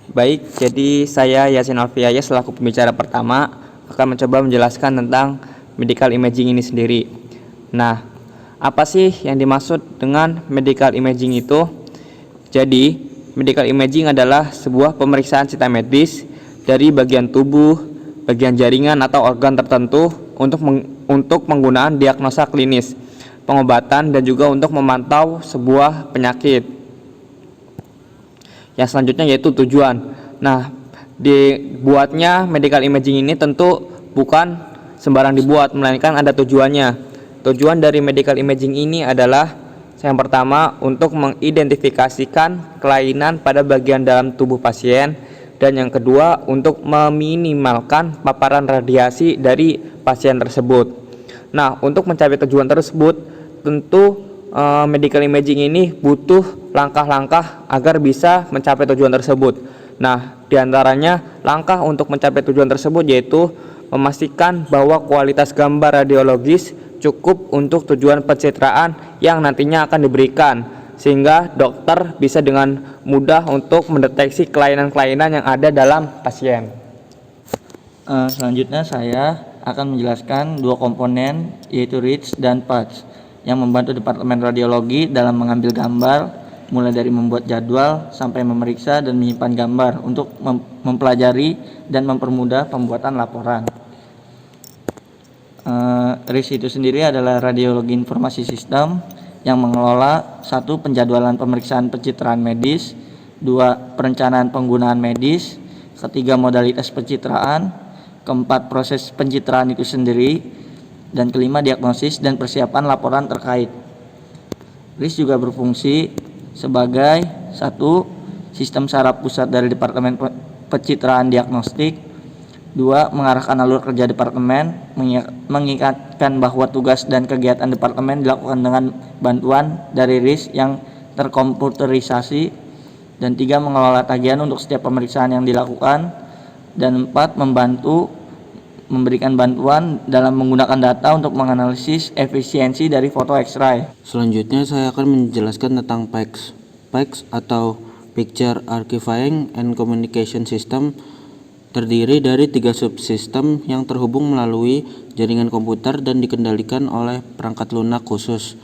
Baik, jadi saya Yasin Alfiaya selaku pembicara pertama akan mencoba menjelaskan tentang medical imaging ini sendiri. Nah, apa sih yang dimaksud dengan medical imaging itu? Jadi, medical imaging adalah sebuah pemeriksaan cita medis dari bagian tubuh, bagian jaringan atau organ tertentu untuk penggunaan diagnosa klinis, pengobatan, dan juga untuk memantau sebuah penyakit. Yang selanjutnya yaitu tujuan. Nah, dibuatnya medical imaging ini tentu bukan sembarang dibuat, melainkan ada tujuannya. Tujuan dari medical imaging ini adalah yang pertama untuk mengidentifikasikan kelainan pada bagian dalam tubuh pasien, dan yang kedua untuk meminimalkan paparan radiasi dari pasien tersebut. Nah, untuk mencapai tujuan tersebut tentu medical imaging ini butuh langkah-langkah agar bisa mencapai tujuan tersebut. Nah, diantaranya langkah untuk mencapai tujuan tersebut yaitu memastikan bahwa kualitas gambar radiologis cukup untuk tujuan pencitraan yang nantinya akan diberikan, sehingga dokter bisa dengan mudah untuk mendeteksi kelainan-kelainan yang ada dalam pasien. Selanjutnya saya akan menjelaskan dua komponen, yaitu RITS dan PATS, yang membantu Departemen Radiologi dalam mengambil gambar, mulai dari membuat jadwal sampai memeriksa dan menyimpan gambar untuk mempelajari dan mempermudah pembuatan laporan. RIS itu sendiri adalah Radiologi Informasi Sistem yang mengelola 1. Penjadwalan pemeriksaan pencitraan medis, 2. Perencanaan penggunaan medis, 3. Modalitas pencitraan, 4. Proses pencitraan itu sendiri, dan 5. Diagnosis dan persiapan laporan terkait. RIS juga berfungsi sebagai 1. Sistem saraf pusat dari Departemen Pencitraan Diagnostik, 2. Mengarahkan alur kerja Departemen, mengingatkan bahwa tugas dan kegiatan Departemen dilakukan dengan bantuan dari RIS yang terkomputerisasi, dan 3. Mengelola tagihan untuk setiap pemeriksaan yang dilakukan, dan 4. Memberikan bantuan dalam menggunakan data untuk menganalisis efisiensi dari foto X-ray. Selanjutnya saya akan menjelaskan tentang PACS. PACS atau Picture Archiving and Communication System terdiri dari 3 subsistem yang terhubung melalui jaringan komputer dan dikendalikan oleh perangkat lunak khusus,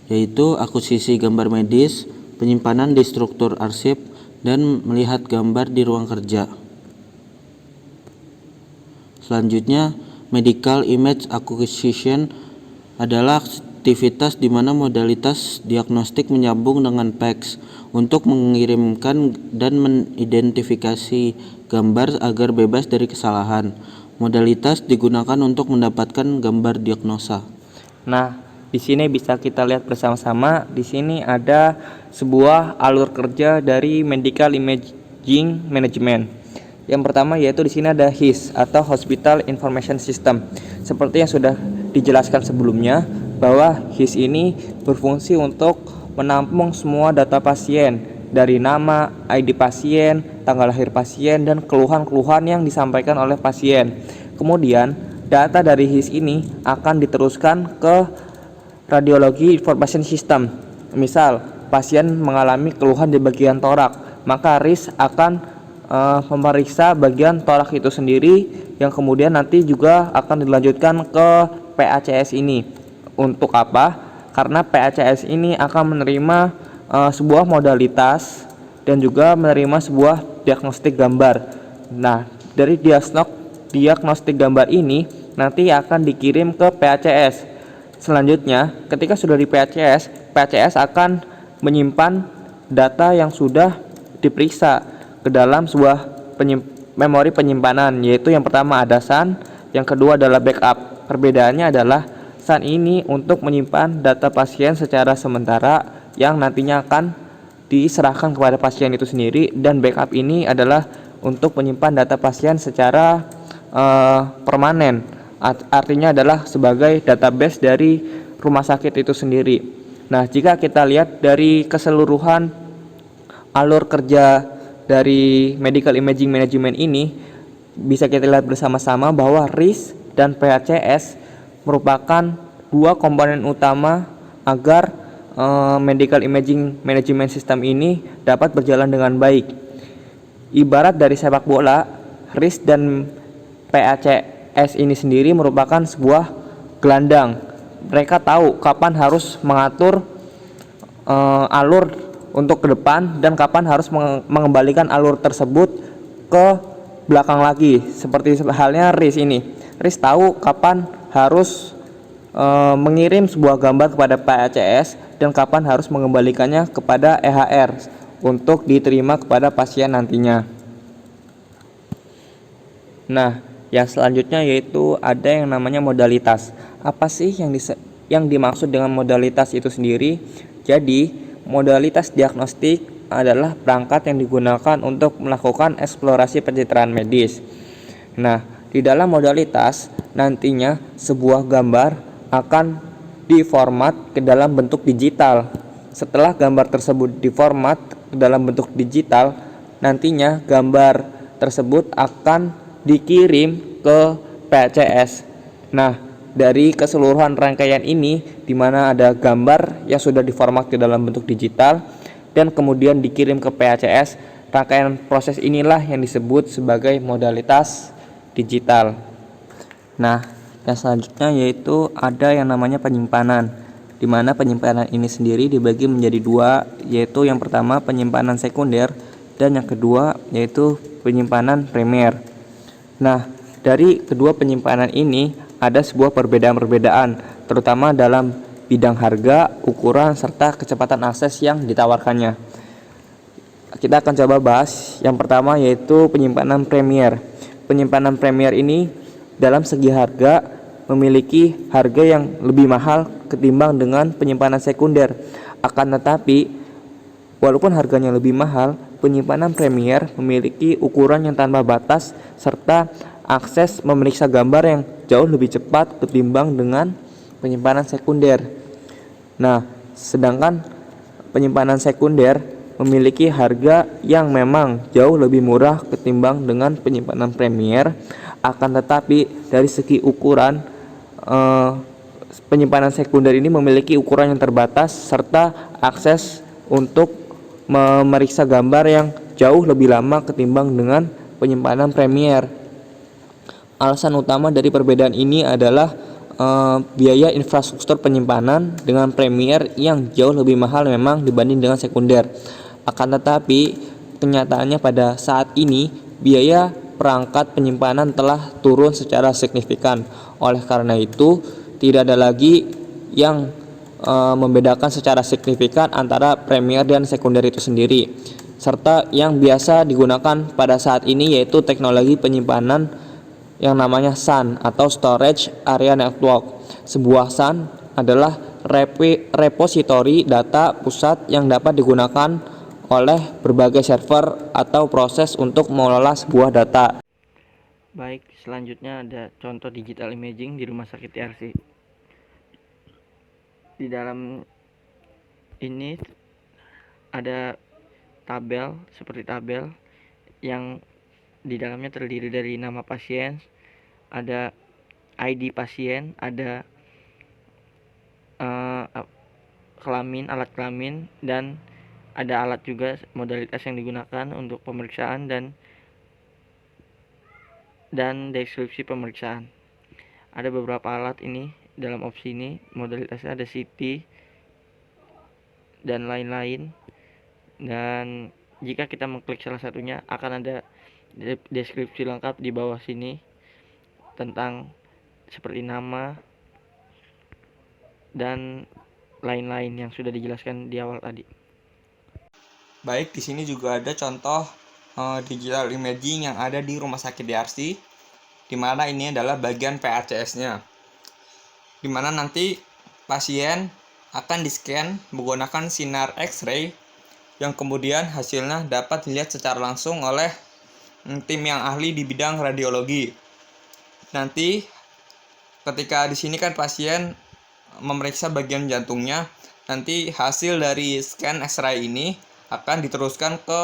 yaitu akuisisi gambar medis, penyimpanan di struktur arsip, dan melihat gambar di ruang kerja. Selanjutnya, medical image acquisition adalah aktivitas di mana modalitas diagnostik menyambung dengan PACS untuk mengirimkan dan mengidentifikasi gambar agar bebas dari kesalahan. Modalitas digunakan untuk mendapatkan gambar diagnosa. Nah, di sini bisa kita lihat bersama-sama. Di sini ada sebuah alur kerja dari medical imaging management. Yang pertama yaitu di sini ada HIS atau Hospital Information System. Seperti yang sudah dijelaskan sebelumnya, bahwa HIS ini berfungsi untuk menampung semua data pasien dari nama, ID pasien, tanggal lahir pasien, dan keluhan-keluhan yang disampaikan oleh pasien. Kemudian data dari HIS ini akan diteruskan ke Radiologi Information System. Misal pasien mengalami keluhan di bagian torak, maka RIS akan memeriksa bagian torak itu sendiri, yang kemudian nanti juga akan dilanjutkan ke PACS ini. Untuk apa? Karena PACS ini akan menerima sebuah modalitas dan juga menerima sebuah diagnostik gambar. Nah, dari diagnostik gambar ini nanti akan dikirim ke PACS. Selanjutnya, ketika sudah di PACS, PACS akan menyimpan data yang sudah diperiksa ke dalam sebuah memori penyimpanan, yaitu yang pertama ada SAN, yang kedua adalah backup. Perbedaannya adalah SAN ini untuk menyimpan data pasien secara sementara yang nantinya akan diserahkan kepada pasien itu sendiri, dan backup ini adalah untuk menyimpan data pasien secara permanen. Artinya adalah sebagai database dari rumah sakit itu sendiri. Nah, jika kita lihat dari keseluruhan alur kerja dari medical imaging management ini, bisa kita lihat bersama-sama bahwa RIS dan PACS merupakan 2 komponen utama agar medical imaging management system ini dapat berjalan dengan baik. Ibarat dari sepak bola, RIS dan PACS ini sendiri merupakan sebuah gelandang. Mereka tahu kapan harus mengatur alur untuk ke depan dan kapan harus mengembalikan alur tersebut ke belakang lagi. Seperti halnya RIS ini. RIS tahu kapan harus mengirim sebuah gambar kepada PACS dan kapan harus mengembalikannya kepada EHR untuk diterima kepada pasien nantinya. Nah, yang selanjutnya yaitu ada yang namanya modalitas. Apa sih yang dimaksud dengan modalitas itu sendiri? Jadi, modalitas diagnostik adalah perangkat yang digunakan untuk melakukan eksplorasi pencitraan medis. Nah, di dalam modalitas nantinya sebuah gambar akan diformat ke dalam bentuk digital. Setelah gambar tersebut diformat ke dalam bentuk digital, nantinya gambar tersebut akan dikirim ke PACS. Nah, dari keseluruhan rangkaian ini di mana ada gambar yang sudah diformat ke dalam bentuk digital dan kemudian dikirim ke PACS, rangkaian proses inilah yang disebut sebagai modalitas digital. Nah, yang selanjutnya yaitu ada yang namanya penyimpanan, di mana penyimpanan ini sendiri dibagi menjadi dua, yaitu yang pertama penyimpanan sekunder dan yang kedua yaitu penyimpanan primer. Nah, dari kedua penyimpanan ini ada sebuah perbedaan-perbedaan, terutama dalam bidang harga, ukuran, serta kecepatan akses yang ditawarkannya. Kita akan coba bahas yang pertama yaitu penyimpanan premier. Penyimpanan premier ini dalam segi harga memiliki harga yang lebih mahal ketimbang dengan penyimpanan sekunder. Akan tetapi, walaupun harganya lebih mahal, penyimpanan premier memiliki ukuran yang tanpa batas serta akses memeriksa gambar yang jauh lebih cepat ketimbang dengan penyimpanan sekunder. Nah, sedangkan penyimpanan sekunder memiliki harga yang memang jauh lebih murah ketimbang dengan penyimpanan premier. Akan tetapi dari segi ukuran, penyimpanan sekunder ini memiliki ukuran yang terbatas serta akses untuk memeriksa gambar yang jauh lebih lama ketimbang dengan penyimpanan premier. Alasan utama dari perbedaan ini adalah biaya infrastruktur penyimpanan dengan premier yang jauh lebih mahal memang dibanding dengan sekunder. Akan tetapi kenyataannya pada saat ini biaya perangkat penyimpanan telah turun secara signifikan. Oleh karena itu tidak ada lagi yang membedakan secara signifikan antara premier dan sekunder itu sendiri. Serta yang biasa digunakan pada saat ini yaitu teknologi penyimpanan yang namanya SAN atau Storage Area Network. Sebuah SAN adalah repositori data pusat yang dapat digunakan oleh berbagai server atau proses untuk mengelola sebuah data. Baik, selanjutnya ada contoh digital imaging di rumah sakit TRC. Di dalam ini ada tabel, seperti tabel yang di dalamnya terdiri dari nama pasien, ada ID pasien, ada kelamin, alat kelamin, dan ada alat juga modalitas yang digunakan untuk pemeriksaan dan deskripsi pemeriksaan. Ada beberapa alat ini dalam opsi ini, modalitasnya ada CT dan lain-lain. Dan jika kita mengklik salah satunya akan ada deskripsi lengkap di bawah sini tentang seperti nama dan lain-lain yang sudah dijelaskan di awal tadi. Baik, di sini juga ada contoh digital imaging yang ada di rumah sakit DRC, di mana ini adalah bagian PACS-nya, di mana nanti pasien akan di-scan menggunakan sinar X-ray yang kemudian hasilnya dapat dilihat secara langsung oleh tim yang ahli di bidang radiologi. Nanti ketika di sini kan pasien memeriksa bagian jantungnya, nanti hasil dari scan X-ray ini akan diteruskan ke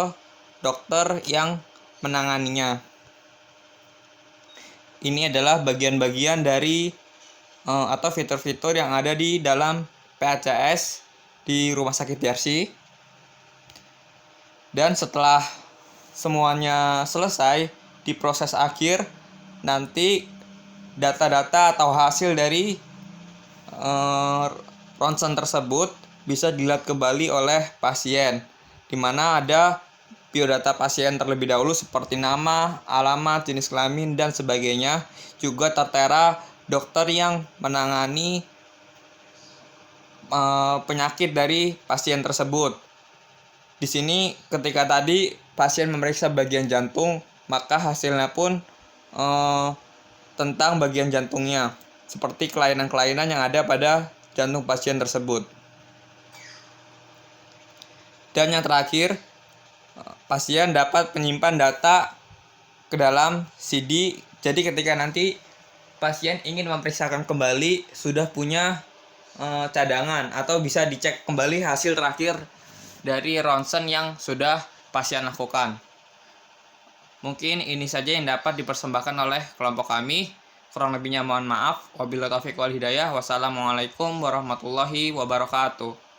dokter yang menanganinya. Ini adalah bagian-bagian dari atau fitur-fitur yang ada di dalam PACS di rumah sakit DRC. Dan setelah semuanya selesai, di proses akhir nanti data-data atau hasil dari ronsen tersebut bisa dilihat kembali oleh pasien, di mana ada biodata pasien terlebih dahulu seperti nama, alamat, jenis kelamin, dan sebagainya. Juga tertera dokter yang menangani penyakit dari pasien tersebut. Di sini ketika tadi pasien memeriksa bagian jantung, maka hasilnya pun tentang bagian jantungnya, seperti kelainan-kelainan yang ada pada jantung pasien tersebut. Dan yang terakhir, pasien dapat menyimpan data ke dalam CD. Jadi ketika nanti pasien ingin memeriksakan kembali, sudah punya cadangan atau bisa dicek kembali hasil terakhir dari ronsen yang sudah pasien lakukan. Mungkin ini saja yang dapat dipersembahkan oleh kelompok kami. Kurang lebihnya mohon maaf. Wabillahi taufiq wal hidayah. Wassalamualaikum warahmatullahi wabarakatuh.